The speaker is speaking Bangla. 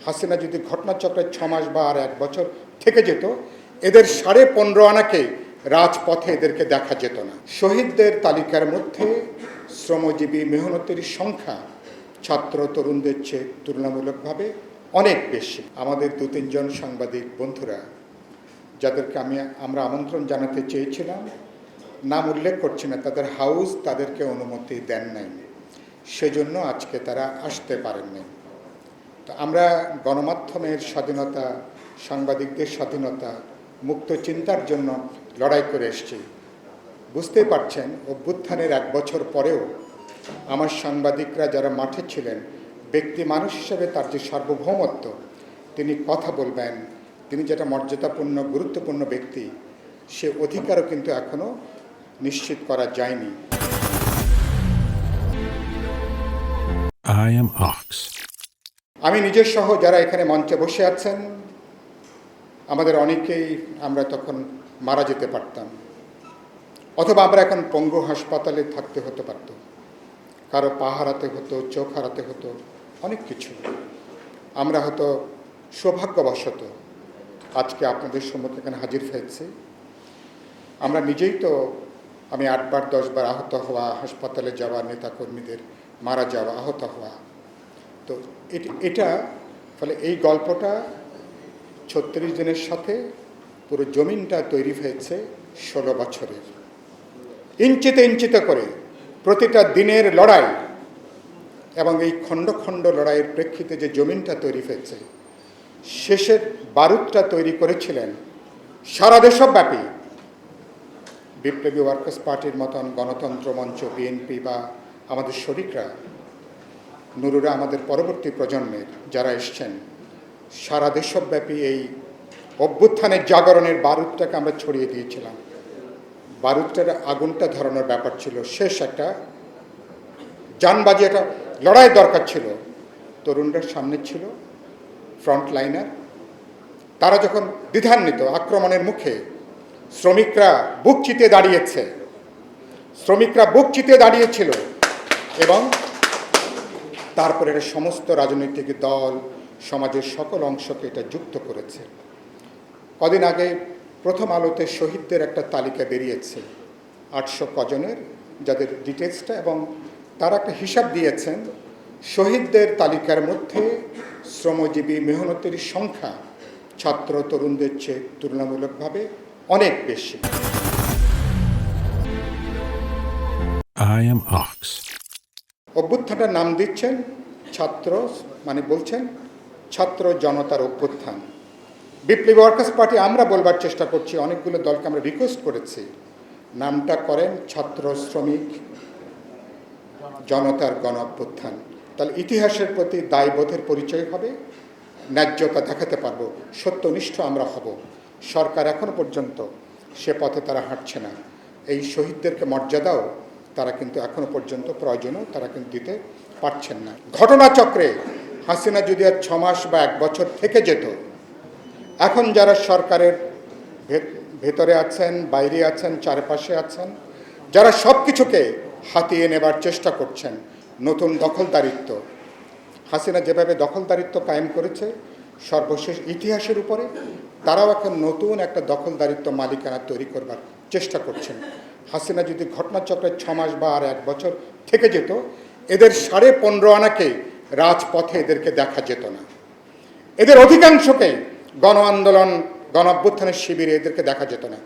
হাসিনা যদি ঘটনাচক্রে 6 মাস বা আর 1 বছর থেকে যেত, এদের 15.5 আনাকে রাজপথে এদেরকে দেখা যেত না। শহীদদের তালিকার মধ্যে শ্রমজীবী মেহনতের সংখ্যা ছাত্র তরুণদের চেয়ে তুলনামূলকভাবে অনেক বেশি। আমাদের 2-3 জন সাংবাদিক বন্ধুরা যাদেরকে আমরা আমন্ত্রণ জানাতে চেয়েছিলাম, নাম উল্লেখ করছি না, তাদের হাউস তাদেরকে অনুমতি দেন নাই, সেজন্য আজকে তারা আসতে পারেননি। তো আমরা গণমাধ্যমের স্বাধীনতা, সাংবাদিকদের স্বাধীনতা, মুক্ত চিন্তার জন্য লড়াই করে এসেছি। বুঝতেই পারছেন, অভ্যুত্থানের 1 বছর পরেও আমার সাংবাদিকরা যারা মাঠে ছিলেন, ব্যক্তি মানুষ হিসেবে তার যে সার্বভৌমত্ব, তিনি কথা বলবেন, তিনি যেটা মর্যাদাপূর্ণ গুরুত্বপূর্ণ ব্যক্তি, সে অধিকারও কিন্তু এখনও নিশ্চিত করা যায়নি। আমি নিজের সহ যারা এখানে মঞ্চে বসে আছেন, আমাদের অনেকেই আমরা তখন মারা যেতে পারতাম, অথবা আমরা এখন পঙ্গু হাসপাতালে থাকতে হতে পারত, কারো পা হারাতে হতো, চোখ হারাতে হতো, অনেক কিছু। আমরা হয়তো সৌভাগ্যবশত আজকে আপনাদের সম্মুখে এখানে হাজির হয়েছি। আমরা নিজেই তো, আমি 8 বার 10 বার আহত হওয়া, হাসপাতালে যাওয়া, নেতাকর্মীদের মারা যাওয়া, আহত হওয়া। তো এটা ফলে এই গল্পটা 36 দিনের সাথে পুরো জমিনটা তৈরি হয়েছে 16 বছরের। ইঞ্চিতে ইঞ্চিতে করে প্রতিটা দিনের লড়াই এবং এই খণ্ড খণ্ড লড়াইয়ের প্রেক্ষিতে যে জমিনটা তৈরি হয়েছে, শেষের বারুদটা তৈরি করেছিলেন সারা দেশব্যাপী বিপ্লবী ওয়ার্কার্স পার্টির মতন, গণতন্ত্র মঞ্চ, বিএনপি বা আমাদের শরিকরা, নুরুরা, আমাদের পরবর্তী প্রজন্মের যারা এসছেন, সারা দেশব্যাপী এই অভ্যুত্থানের জাগরণের বারুদটাকে আমরা ছড়িয়ে দিয়েছিলাম। বারুদটার আগুনটা ধরানোর ব্যাপার ছিল, শেষ একটা জানবাজি, একটা লড়াইয়ের দরকার ছিল। তরুণরা সামনে ছিল, ফ্রন্ট লাইনার। তারা যখন দ্বিধান্বিত, আক্রমণের মুখে শ্রমিকরা বুক চিতিয়ে দাঁড়িয়েছে, শ্রমিকরা বুক চিতিয়ে দাঁড়িয়েছিল, এবং তারপরে এটা সমস্ত রাজনৈতিক দল, সমাজের সকল অংশকে এটা যুক্ত করেছে। কদিন আগে প্রথম আলোতে শহীদদের একটা তালিকা বেরিয়েছে, 800 কজনের, যাদের ডিটেলসটা, এবং তারা একটা হিসাব দিয়েছেন, শহীদদের তালিকার মধ্যে শ্রমজীবী মেহনতের সংখ্যা ছাত্র তরুণদের চেয়ে তুলনামূলকভাবে অনেক বেশি। অভ্যুত্থানটার নাম দিচ্ছেন ছাত্র, মানে বলছেন ছাত্র জনতার অভ্যুত্থান। বিপ্লবী ওয়ার্কার্স পার্টি আমরা বলবার চেষ্টা করছি, অনেকগুলো দলকে আমরা রিকোয়েস্ট করেছি, নামটা করেন ছাত্র শ্রমিক জনতার গণ অভ্যুত্থান। তাহলে ইতিহাসের প্রতি দায়বোধের পরিচয় হবে, ন্যায্যতা দেখাতে পারবো, সত্যনিষ্ঠ আমরা হব। সরকার এখনো পর্যন্ত সে পথে তারা হাঁটছে না। এই শহীদদেরকে মর্যাদাও তারা কিন্তু এখনো পর্যন্ত প্রয়োজনও তারা কিন্তু দিতে পারছেন না। ঘটনাচক্রে হাসিনা যদি আর 6 মাস বা 1 বছর থেকে যেত, এখন যারা সরকারের ভেতরে আছেন, বাইরে আছেন, চারপাশে আছেন, যারা সব কিছুকে হাতিয়ে নেবার চেষ্টা করছেন, নতুন দখলদারিত্ব, হাসিনা যেভাবে দখলদারিত্ব কায়েম করেছে সর্বশেষ ইতিহাসের উপরে, তারাও এখন নতুন একটা দখলদারিত্ব মালিকানা তৈরি করবার চেষ্টা করছেন। হাসিনা যদি ঘটনাচক্রে 6 মাস বা আর 1 বছর থেকে যেত, এদের 15.5 আনাকে রাজপথে এদেরকে দেখা যেত না। এদের অধিকাংশকে গণ আন্দোলন, গণ অভ্যুত্থানের শিবিরে এদেরকে দেখা যেত না।